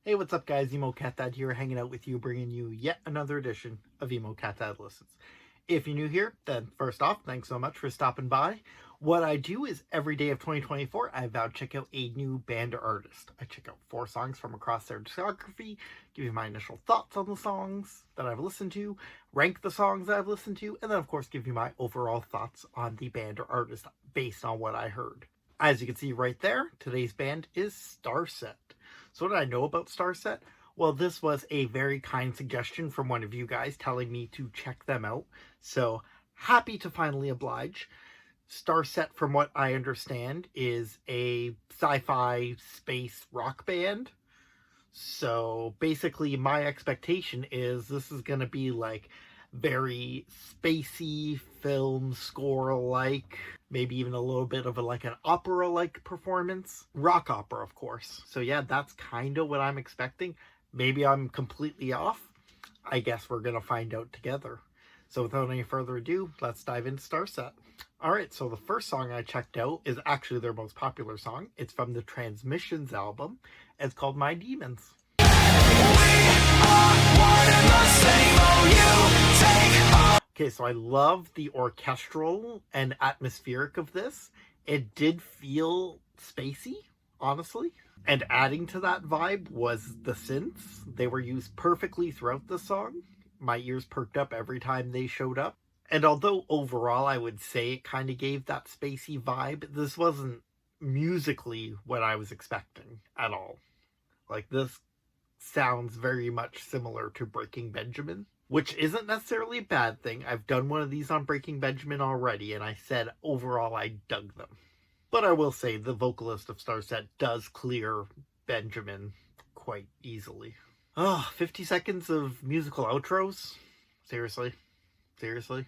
Hey, what's up guys? Emo Cat Dad here, hanging out with you, bringing you yet another edition of Emo Cat Dad Listens. If you're new here, then first off, thanks so much for stopping by. What I do is every day of 2024, I vow to check out a new band or artist. I check out 4 songs from across their discography, give you my initial thoughts on the songs that I've listened to, rank the songs that I've listened to, and then of course give you my overall thoughts on the band or artist based on what I heard. As you can see right there, today's band is Starset. So what did I know about Starset? Well, this was a very kind suggestion from one of you guys telling me to check them out. So happy to finally oblige. Starset, from what I understand, is a sci-fi space rock band. So basically my expectation is this is going to be like very spacey film score-like, maybe even a little bit of like an opera-like performance. Rock opera, of course. So yeah, that's kind of what I'm expecting. Maybe I'm completely off. I guess we're going to find out together. So without any further ado, let's dive into Starset. Alright, so the first song I checked out is actually their most popular song. It's from the Transmissions album. It's called My Demons. Okay, so I love the orchestral and atmospheric of this. It did feel spacey, honestly. And adding to that vibe was the synths. They were used perfectly throughout the song. My ears perked up every time they showed up. And although overall I would say it kind of gave that spacey vibe, this wasn't musically what I was expecting at all. Like, this sounds very much similar to Breaking Benjamin, which isn't necessarily a bad thing. I've done one of these on Breaking Benjamin already, and I said overall I dug them. But I will say the vocalist of Starset does clear Benjamin quite easily. 50 seconds of musical outros? Seriously? Seriously?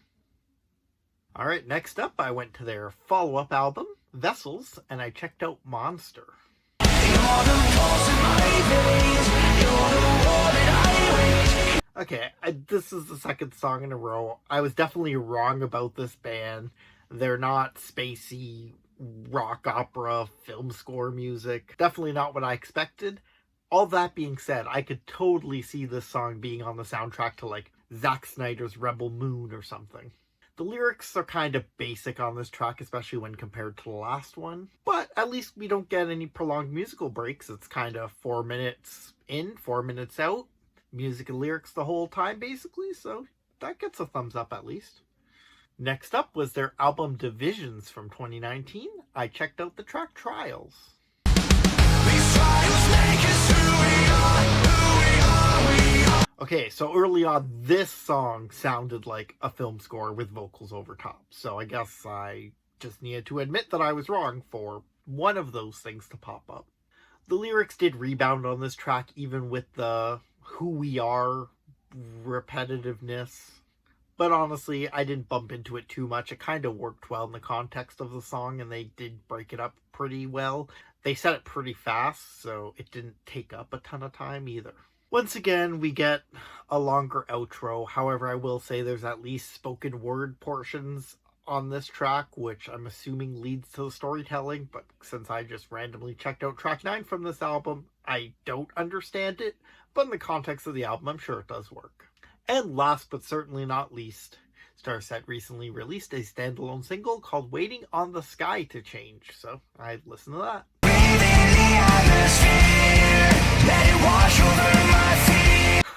Alright, next up I went to their follow-up album, Vessels, and I checked out Monster. Okay, this is the second song in a row. I was definitely wrong about this band. They're not spacey rock opera film score music. Definitely not what I expected. All that being said, I could totally see this song being on the soundtrack to like Zack Snyder's Rebel Moon or something. The lyrics are kind of basic on this track, especially when compared to the last one. But at least we don't get any prolonged musical breaks. It's kind of 4 minutes in, 4 minutes out. Music and lyrics the whole time, basically. So that gets a thumbs up at least. Next up was their album Divisions from 2019. I checked out the track Trials. Okay, so early on, this song sounded like a film score with vocals over top. So I guess I just needed to admit that I was wrong for one of those things to pop up. The lyrics did rebound on this track, even with the who we are repetitiveness. But honestly, I didn't bump into it too much. It kind of worked well in the context of the song, and they did break it up pretty well. They said it pretty fast, so it didn't take up a ton of time either. Once again, we get a longer outro. However, I will say there's at least spoken word portions on this track, which I'm assuming leads to the storytelling. But since I just randomly checked out track 9 from this album, I don't understand it. But in the context of the album, I'm sure it does work. And last but certainly not least, Starset recently released a standalone single called Waiting on the Sky to Change. So I listened to that.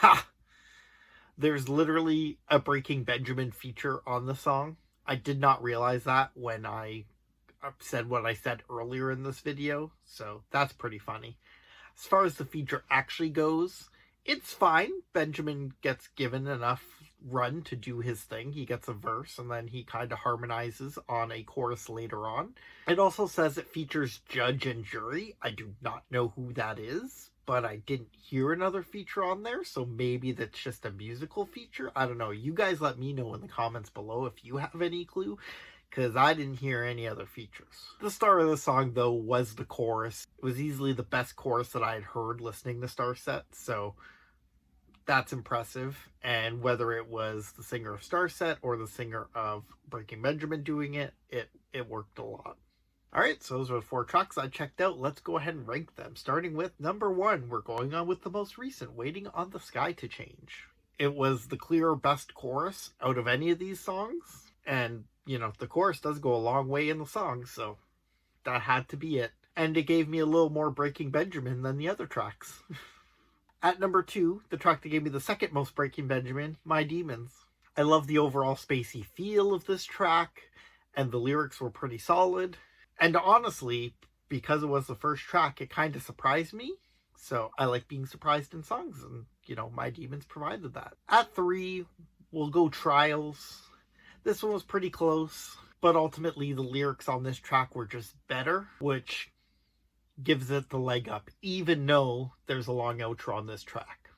Ha! There's literally a Breaking Benjamin feature on the song. I did not realize that when I said what I said earlier in this video, so that's pretty funny. As far as the feature actually goes, it's fine. Benjamin gets given enough run to do his thing. He gets a verse and then he kind of harmonizes on a chorus later on. It also says it features judge and jury. I do not know who that is, but I didn't hear another feature on there, so maybe that's just a musical feature. I don't know. You guys let me know in the comments below if you have any clue, because I didn't hear any other features. The star of the song, though, was the chorus. It was easily the best chorus that I had heard listening to Starset, so that's impressive. And whether it was the singer of Starset or the singer of Breaking Benjamin doing it, it worked a lot. Alright, so those were the 4 tracks I checked out. Let's go ahead and rank them. Starting with number 1, we're going on with the most recent, Waiting on the Sky to Change. It was the clear best chorus out of any of these songs. And, the chorus does go a long way in the song, so that had to be it. And it gave me a little more Breaking Benjamin than the other tracks. At number 2, the track that gave me the second most Breaking Benjamin, My Demons. I love the overall spacey feel of this track, and the lyrics were pretty solid. And honestly, because it was the first track, it kind of surprised me. So I like being surprised in songs, and, My Demons provided that. At 3, we'll go Trials. This one was pretty close, but ultimately the lyrics on this track were just better, which gives it the leg up, even though there's a long outro on this track.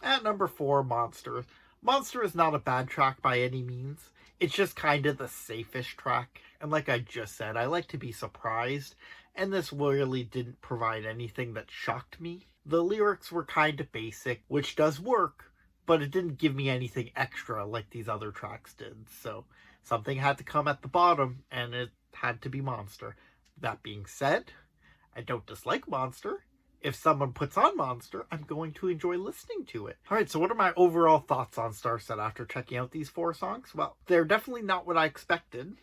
At number 4, Monster. Monster is not a bad track by any means. It's just kind of the safest track. And like I just said, I like to be surprised. And this really didn't provide anything that shocked me. The lyrics were kind of basic, which does work, but it didn't give me anything extra like these other tracks did. So something had to come at the bottom, and it had to be Monster. That being said, I don't dislike Monster. If someone puts on Monster, I'm going to enjoy listening to it. Alright, so what are my overall thoughts on Starset after checking out these 4 songs? Well, they're definitely not what I expected.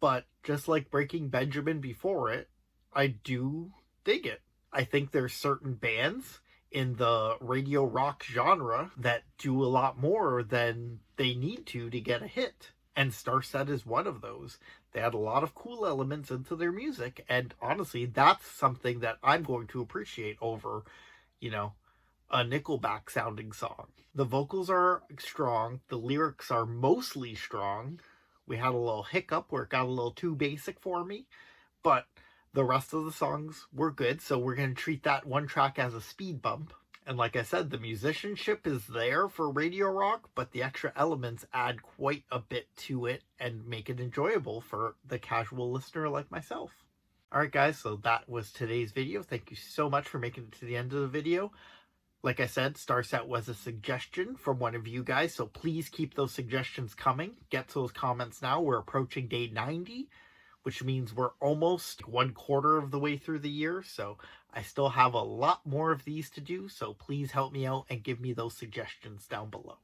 But just like Breaking Benjamin before it, I do dig it. I think there's certain bands in the radio rock genre that do a lot more than they need to get a hit. And Starset is one of those. They had a lot of cool elements into their music, and honestly, that's something that I'm going to appreciate over, a Nickelback sounding song. The vocals are strong, the lyrics are mostly strong. We had a little hiccup where it got a little too basic for me, but the rest of the songs were good, so we're going to treat that one track as a speed bump. And like I said, the musicianship is there for radio rock, but the extra elements add quite a bit to it and make it enjoyable for the casual listener like myself. Alright guys, so that was today's video. Thank you so much for making it to the end of the video. Like I said, Starset was a suggestion from one of you guys, so please keep those suggestions coming. Get to those comments now. We're approaching day 90, which means we're almost 1/4 of the way through the year, so I still have a lot more of these to do, so please help me out and give me those suggestions down below.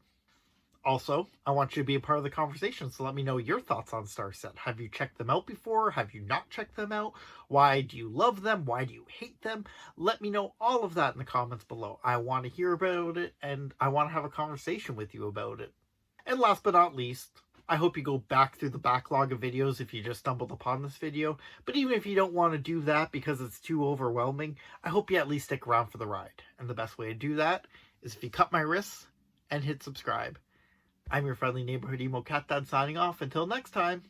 Also, I want you to be a part of the conversation, so let me know your thoughts on Starset. Have you checked them out before? Have you not checked them out? Why do you love them? Why do you hate them? Let me know all of that in the comments below. I want to hear about it, and I want to have a conversation with you about it. And last but not least, I hope you go back through the backlog of videos if you just stumbled upon this video. But even if you don't want to do that because it's too overwhelming, I hope you at least stick around for the ride. And the best way to do that is if you cut my wrists and hit subscribe. I'm your friendly neighborhood Emo Cat Dad signing off. Until next time,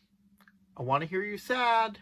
I want to hear you sad.